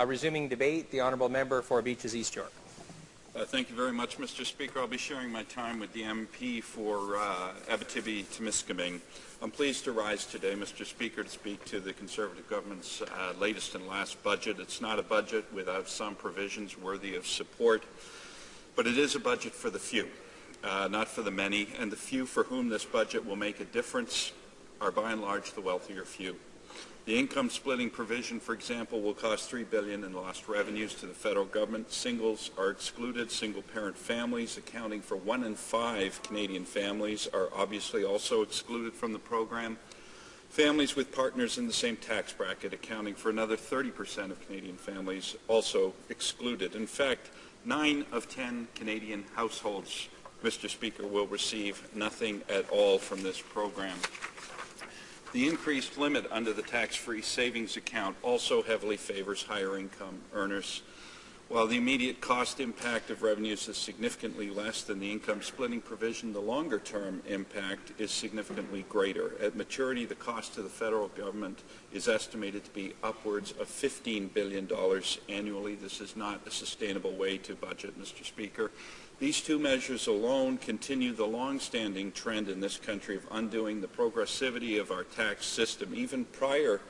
Resuming debate, the honourable member for Beaches East York. Thank you very much, Mr. Speaker. I'll be sharing my time with the MP for Abitibi-Temiskaming. I'm pleased to rise today, Mr. Speaker, to speak to the Conservative government's latest and last budget. It's not a budget without some provisions worthy of support, but it is a budget for the few, not for the many, and the few for whom this budget will make a difference are by and large the wealthier few. The income splitting provision, for example, will cost $3 billion in lost revenues to the federal government. Singles are excluded. Single-parent families, accounting for 1 in 5 Canadian families, are obviously also excluded from the program. Families with partners in the same tax bracket, accounting for another 30% of Canadian families, also excluded. In fact, 9 of 10 Canadian households, Mr. Speaker, will receive nothing at all from this program. The increased limit under the tax-free savings account also heavily favors higher income earners. While the immediate cost impact of revenues is significantly less than the income splitting provision, the longer-term impact is significantly greater. At maturity, the cost to the federal government is estimated to be upwards of $15 billion annually. This is not a sustainable way to budget, Mr. Speaker. These two measures alone continue the long-standing trend in this country of undoing the progressivity of our tax system. Even prior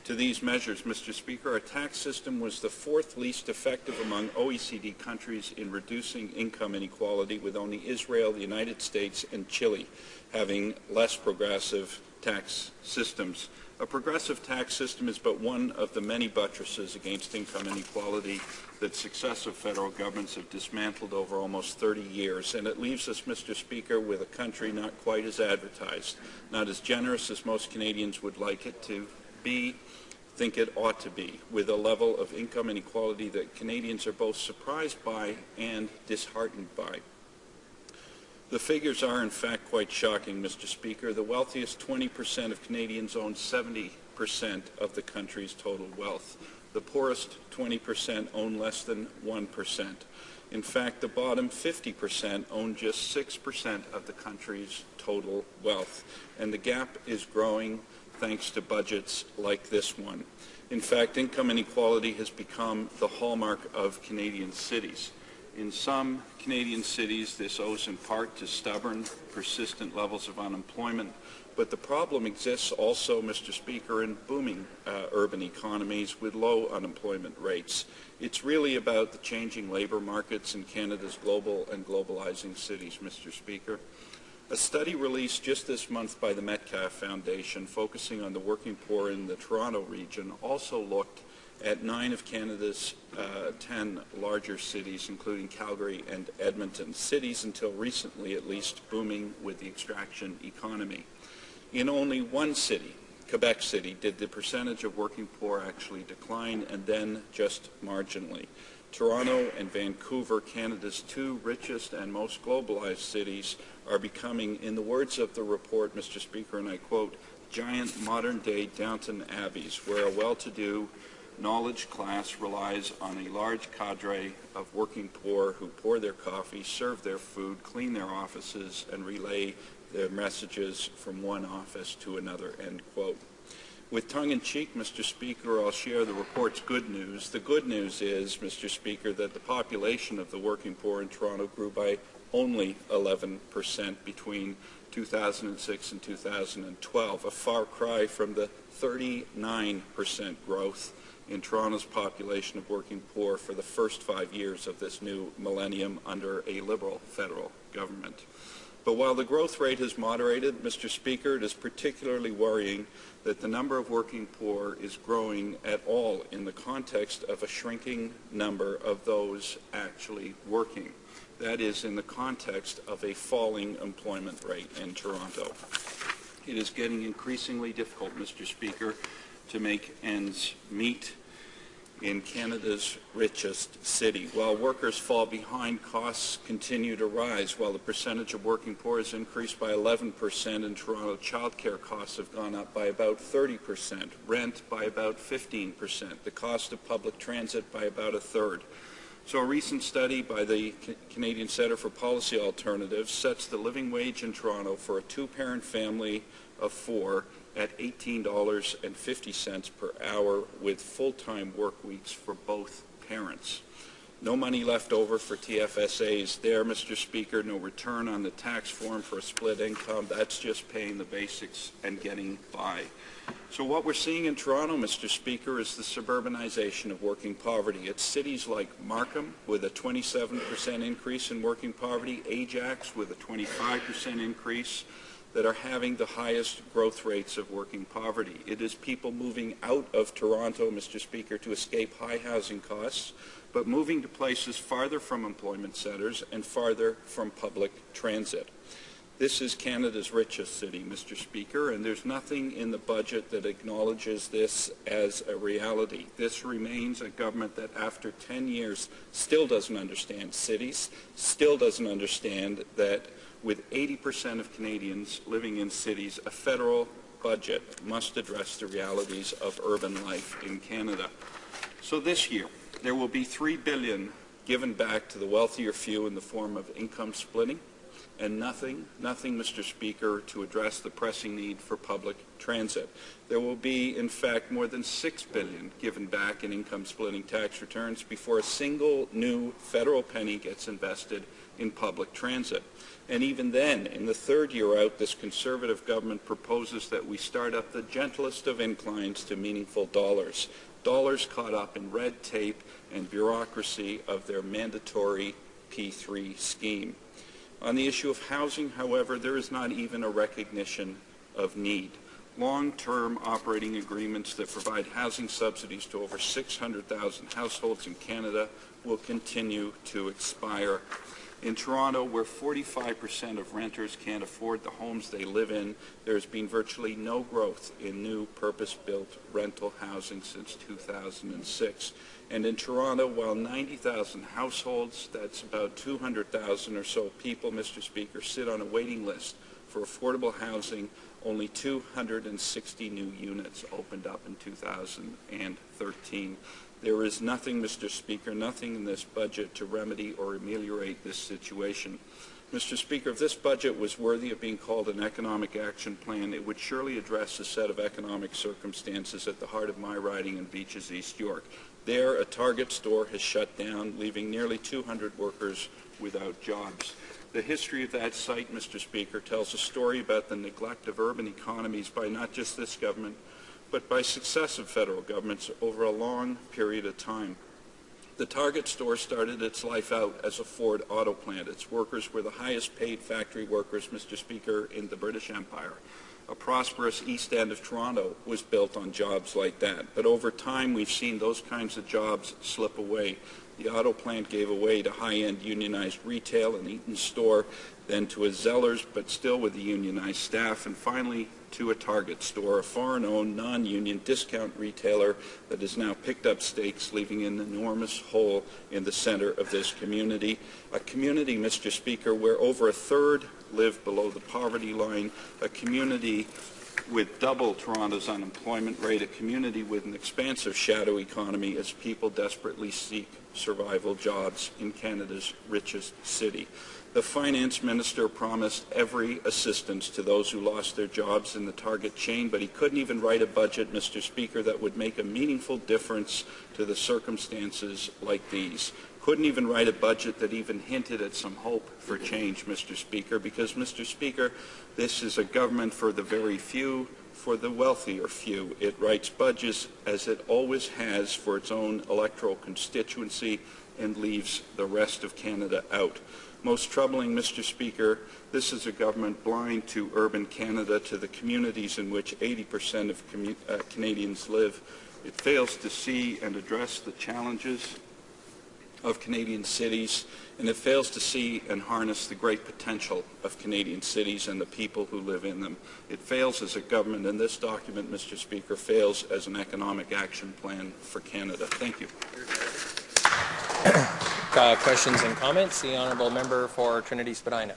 to these measures, Mr. Speaker, our tax system was the 4th least effective among OECD countries in reducing income inequality, with only Israel, the United States, and Chile having less progressive tax systems. A progressive tax system is but one of the many buttresses against income inequality that successive federal governments have dismantled over almost 30 years. And it leaves us, Mr. Speaker, with a country not quite as advertised, not as generous as most Canadians would like it to be, think it ought to be, with a level of income inequality that Canadians are both surprised by and disheartened by. The figures are, in fact, quite shocking, Mr. Speaker. The wealthiest 20% of Canadians own 70% of the country's total wealth. The poorest 20% own less than 1%. In fact, the bottom 50% own just 6% of the country's total wealth. And the gap is growing thanks to budgets like this one. In fact, income inequality has become the hallmark of Canadian cities. In some Canadian cities, this owes in part to stubborn, persistent levels of unemployment, but the problem exists also, Mr. Speaker, in booming urban economies with low unemployment rates. It's really about the changing labour markets in Canada's global and globalizing cities, Mr. Speaker. A study released just this month by the Metcalfe Foundation, focusing on the working poor in the Toronto region, also looked at 9 of Canada's 10 larger cities, including Calgary and Edmonton, cities until recently at least booming with the extraction economy. In only one city, Quebec City, did the percentage of working poor actually decline, and then just marginally. Toronto and Vancouver, Canada's 2 richest and most globalized cities, are becoming, in the words of the report, Mr. Speaker, and I quote, giant modern-day Downton Abbeys, where a well-to-do knowledge class relies on a large cadre of working poor who pour their coffee, serve their food, clean their offices, and relay their messages from one office to another, end quote. With tongue-in-cheek, Mr. Speaker, I'll share the report's good news. The good news is, Mr. Speaker, that the population of the working poor in Toronto grew by only 11% between 2006 and 2012, a far cry from the 39% growth in Toronto's population of working poor for the first 5 years of this new millennium under a Liberal federal government. But while the growth rate has moderated, Mr. Speaker, it is particularly worrying that the number of working poor is growing at all in the context of a shrinking number of those actually working. That is, in the context of a falling employment rate in Toronto. It is getting increasingly difficult, Mr. Speaker, to make ends meet in Canada's richest city. While workers fall behind, costs continue to rise. While the percentage of working poor has increased by 11% in Toronto, childcare costs have gone up by about 30%, rent by about 15%, the cost of public transit by about a third. So a recent study by the Canadian Centre for Policy Alternatives sets the living wage in Toronto for a 2-parent family of 4 at $18.50 per hour with full-time work weeks for both parents. No money left over for TFSAs there, Mr. Speaker. No return on the tax form for a split income. That's just paying the basics and getting by. So what we're seeing in Toronto, Mr. Speaker, is the suburbanization of working poverty. It's cities like Markham with a 27% increase in working poverty, Ajax with a 25% increase, that are having the highest growth rates of working poverty. It is people moving out of Toronto, Mr. Speaker, to escape high housing costs, but moving to places farther from employment centres and farther from public transit. This is Canada's richest city, Mr. Speaker, and there's nothing in the budget that acknowledges this as a reality. This remains a government that after 10 years still doesn't understand cities, still doesn't understand that with 80% of Canadians living in cities, a federal budget must address the realities of urban life in Canada. So this year, there will be $3 billion given back to the wealthier few in the form of income splitting, and nothing, Mr. Speaker, to address the pressing need for public transit. There will be, in fact, more than $6 billion given back in income splitting tax returns before a single new federal penny gets invested in public transit. And even then, in the third year out, this Conservative government proposes that we start up the gentlest of inclines to meaningful dollars. Dollars caught up in red tape and bureaucracy of their mandatory P3 scheme. On the issue of housing, however, there is not even a recognition of need. Long-term operating agreements that provide housing subsidies to over 600,000 households in Canada will continue to expire. In Toronto, where 45% of renters can't afford the homes they live in, there has been virtually no growth in new purpose-built rental housing since 2006. And in Toronto, while 90,000 households, that's about 200,000 or so people, Mr. Speaker, sit on a waiting list for affordable housing, only 260 new units opened up in 2013. There is nothing, Mr. Speaker, nothing in this budget to remedy or ameliorate this situation. Mr. Speaker, if this budget was worthy of being called an economic action plan, it would surely address a set of economic circumstances at the heart of my riding in Beaches, East York. There, a Target store has shut down, leaving nearly 200 workers without jobs. The history of that site, Mr. Speaker, tells a story about the neglect of urban economies by not just this government, but by successive federal governments over a long period of time. The Target store started its life out as a Ford auto plant. Its workers were the highest paid factory workers, Mr. Speaker, in the British Empire. A prosperous East End of Toronto was built on jobs like that. But over time, we've seen those kinds of jobs slip away. The auto plant gave away to high-end unionized retail, an Eaton store, then to a Zellers, but still with the unionized staff, and finally to a Target store, a foreign-owned, non-union discount retailer that has now picked up stakes, leaving an enormous hole in the center of this community. A community, Mr. Speaker, where over a third live below the poverty line, a community with double Toronto's unemployment rate, a community with an expansive shadow economy as people desperately seek survival jobs in Canada's richest city. The finance minister promised every assistance to those who lost their jobs in the Target chain, but he couldn't even write a budget, Mr. Speaker, that would make a meaningful difference to the circumstances like these. Couldn't even write a budget that even hinted at some hope for change, Mr. Speaker, because, Mr. Speaker, this is a government for the very few, for the wealthier few. It writes budgets, as it always has, for its own electoral constituency and leaves the rest of Canada out. Most troubling, Mr. Speaker, this is a government blind to urban Canada, to the communities in which 80% of Canadians live. It fails to see and address the challenges of Canadian cities, and it fails to see and harness the great potential of Canadian cities and the people who live in them. It fails as a government, and this document, Mr. Speaker, fails as an economic action plan for Canada. Thank you. Questions and comments? The Honourable Member for Trinity Spadina.